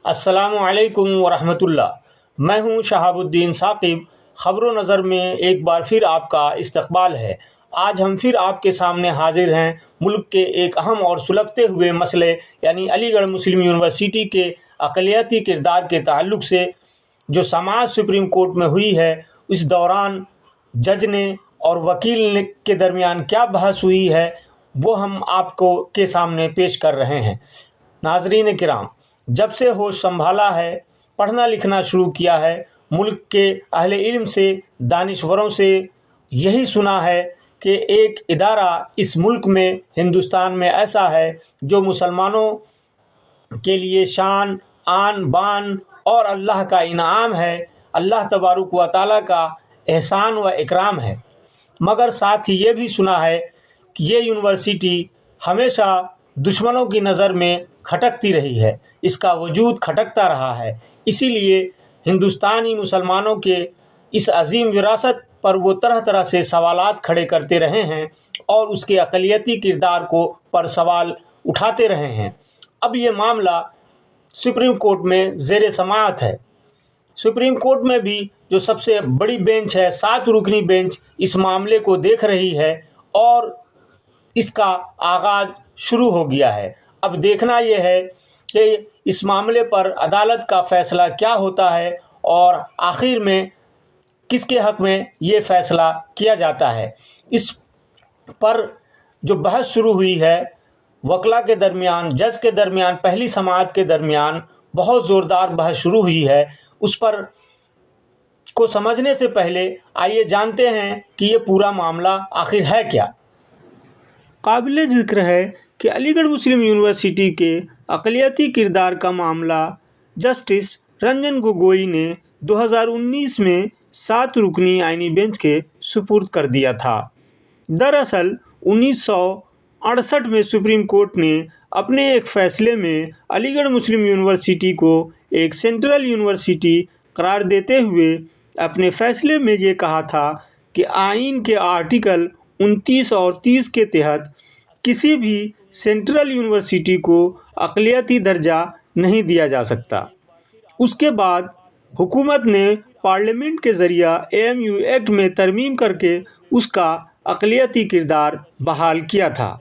अस्सलामु अलैकुम वरहमतुल्लाह। मैं हूं शहाबुद्दीन साकिब। ख़बर नज़र में एक बार फिर आपका इस्तकबाल है। आज हम फिर आपके सामने हाजिर हैं मुल्क के एक अहम और सुलगते हुए मसले यानी अलीगढ़ मुस्लिम यूनिवर्सिटी के अक़लियती किरदार के ताल्लुक़ से जो समाअत सुप्रीम कोर्ट में हुई है। इस दौरान जज ने और वकील ने के दरमियान क्या बहस हुई है वो हम आपको के सामने पेश कर रहे हैं। नाज़रीन किराम, जब से होश संभाला है, पढ़ना लिखना शुरू किया है, मुल्क के अहले इल्म से, दानिश्वरों से यही सुना है कि एक इदारा इस मुल्क में, हिंदुस्तान में ऐसा है जो मुसलमानों के लिए शान, आन बान और अल्लाह का इनाम है, अल्लाह तबारक व तआला का एहसान व इकराम है। मगर साथ ही ये भी सुना है कि ये यूनिवर्सिटी हमेशा दुश्मनों की नज़र में खटकती रही है, इसका वजूद खटकता रहा है। इसीलिए हिंदुस्तानी मुसलमानों के इस अजीम विरासत पर वो तरह तरह से सवालात खड़े करते रहे हैं और उसके अक़लियती किरदार को पर सवाल उठाते रहे हैं। अब ये मामला सुप्रीम कोर्ट में ज़ेर समाअत है। सुप्रीम कोर्ट में भी जो सबसे बड़ी बेंच है, 7 रुकनी बेंच, इस मामले को देख रही है और इसका आगाज़ शुरू हो गया है। अब देखना यह है कि इस मामले पर अदालत का फ़ैसला क्या होता है और आखिर में किसके हक़ में ये फ़ैसला किया जाता है। इस पर जो बहस शुरू हुई है वकला के दरमियान, जज के दरमियान, पहली समाअत के दरमियान बहुत ज़ोरदार बहस शुरू हुई है। उस पर को समझने से पहले आइए जानते हैं कि ये पूरा मामला आखिर है क्या। काबिल ज़िक्र है कि अलीगढ़ मुस्लिम यूनिवर्सिटी के अक़लियती किरदार का मामला जस्टिस रंजन गोगोई ने 2019 में 7 रुकनी आइनी बेंच के सुपुर्द कर दिया था। दरअसल 1968 में सुप्रीम कोर्ट ने अपने एक फ़ैसले में अलीगढ़ मुस्लिम यूनिवर्सिटी को एक सेंट्रल यूनिवर्सिटी करार देते हुए अपने फ़ैसले में ये कहा था कि आइन के आर्टिकल 29 और 30 के तहत किसी भी सेंट्रल यूनिवर्सिटी को अक़लियती दर्जा नहीं दिया जा सकता। उसके बाद हुकूमत ने पार्लियामेंट के ज़रिया AMU एक्ट में तरमीम करके उसका अक़लियती किरदार बहाल किया था।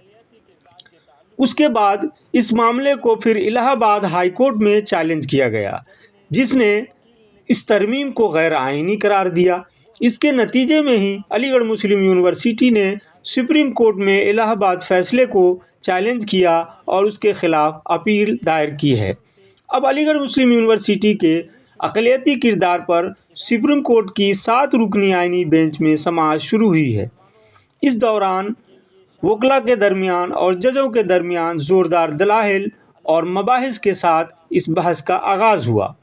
उसके बाद इस मामले को फिर इलाहाबाद हाई कोर्ट में चैलेंज किया गया, जिसने इस तरमीम को गैर आइनी करार दिया। इसके नतीजे में ही अलीगढ़ मुस्लिम यूनिवर्सिटी ने सुप्रीम कोर्ट में इलाहाबाद फ़ैसले को चैलेंज किया और उसके ख़िलाफ़ अपील दायर की है। अब अलीगढ़ मुस्लिम यूनिवर्सिटी के अक़लियती किरदार पर सुप्रीम कोर्ट की 7 रुकनी आइनी बेंच में समाअत शुरू हुई है। इस दौरान वकला के दरमियान और जजों के दरमियान ज़ोरदार दलाइल और मबाहिस के साथ इस बहस का आगाज़ हुआ।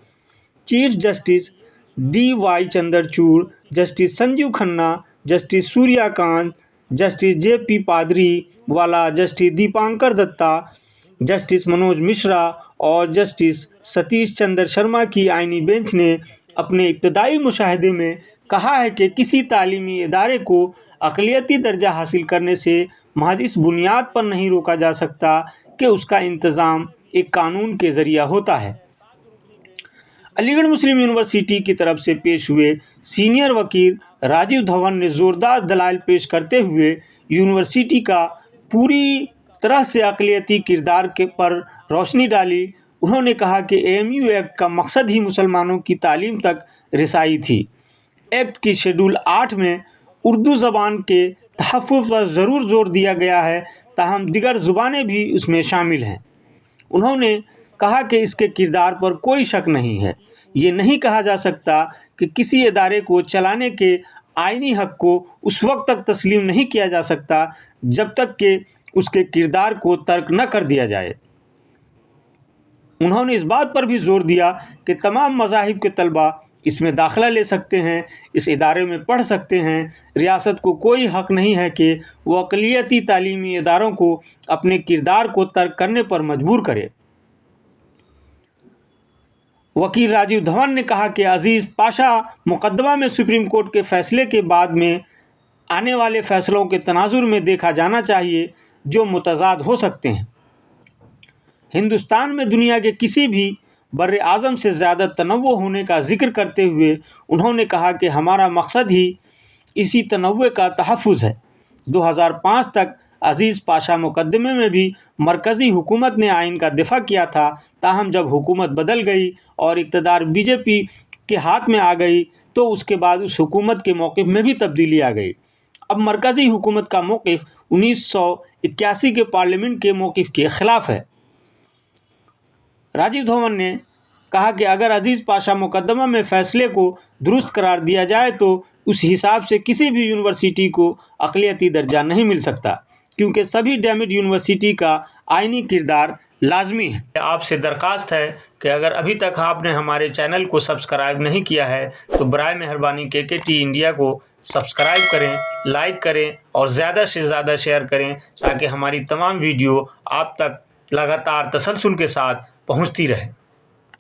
Chief justice DY Chandrachud, justice Sanjeev Khanna, justice Suryakant, justice JP पादरी वाला, जस्टिस दीपांकर दत्ता, जस्टिस मनोज मिश्रा और जस्टिस सतीश चंद्र शर्मा की आइनी बेंच ने अपने इब्तदाई मुशाहिदे में कहा है कि किसी तालीमी इदारे को अक़लियती दर्जा हासिल करने से महज इस बुनियाद पर नहीं रोका जा सकता कि उसका इंतज़ाम एक कानून के ज़रिया होता है। अलीगढ़ मुस्लिम यूनिवर्सिटी की तरफ से पेश हुए सीनियर वकील राजीव धवन ने ज़ोरदार दलाइल पेश करते हुए यूनिवर्सिटी का पूरी तरह से अक़लियती किरदार के पर रोशनी डाली। उन्होंने कहा कि AMU एक्ट का मकसद ही मुसलमानों की तालीम तक रिसाई थी। एक्ट की शेड्यूल 8 में उर्दू ज़बान के तहफ़्फ़ुज़ पर ज़रूर ज़ोर दिया गया है, ताहम दिगर ज़ुबानें भी उसमें शामिल हैं। उन्होंने कहा कि इसके किरदार पर कोई शक नहीं है। ये नहीं कहा जा सकता कि किसी इदारे को चलाने के आइनी हक़ को उस वक्त तक तस्लीम नहीं किया जा सकता जब तक कि उसके किरदार को तर्क न कर दिया जाए। उन्होंने इस बात पर भी ज़ोर दिया कि तमाम मज़ाहिब के तलबा इसमें दाखिला ले सकते हैं, इस इदारे में पढ़ सकते हैं। रियासत को कोई हक़ नहीं है कि वो अक़लियती तालीमी इदारों को अपने किरदार को तर्क करने पर मजबूर करे। वकील राजीव धवन ने कहा कि अजीज़ पाशा मुकदमा में सुप्रीम कोर्ट के फ़ैसले के बाद में आने वाले फ़ैसलों के तनाजुर में देखा जाना चाहिए जो मुतज़ाद हो सकते हैं। हिंदुस्तान में दुनिया के किसी भी بر اعظم سے زیادہ تنوع ہونے کا ذکر کرتے ہوئے انہوں نے کہا کہ ہمارا مقصد ہی اسی تنوع کا تحفظ ہے۔ 2005 تک عزیز پاشا مقدمے میں بھی مرکزی حکومت نے آئین کا دفاع کیا تھا، تاہم جب حکومت بدل گئی اور اقتدار بی جے پی کے ہاتھ میں آ گئی تو اس کے بعد اس حکومت کے موقف میں بھی تبدیلی آ گئی۔ اب مرکزی حکومت کا موقف 1981 کے پارلیمنٹ کے موقف کے خلاف ہے۔ راجیو دھون نے کہا کہ اگر عزیز پاشا مقدمہ میں فیصلے کو درست قرار دیا جائے تو اس حساب سے کسی بھی یونیورسٹی کو اقلیتی درجہ نہیں مل سکتا، کیونکہ سبھی ڈیمڈ یونیورسٹی کا آئینی کردار لازمی ہے۔ آپ سے درخواست ہے کہ اگر ابھی تک آپ نے ہمارے چینل کو سبسکرائب نہیں کیا ہے تو برائے مہربانی KKT انڈیا کو سبسکرائب کریں، لائک کریں اور زیادہ سے زیادہ شیئر کریں تاکہ ہماری تمام ویڈیو آپ تک لگاتار تسلسل کے ساتھ پہنچتی رہے۔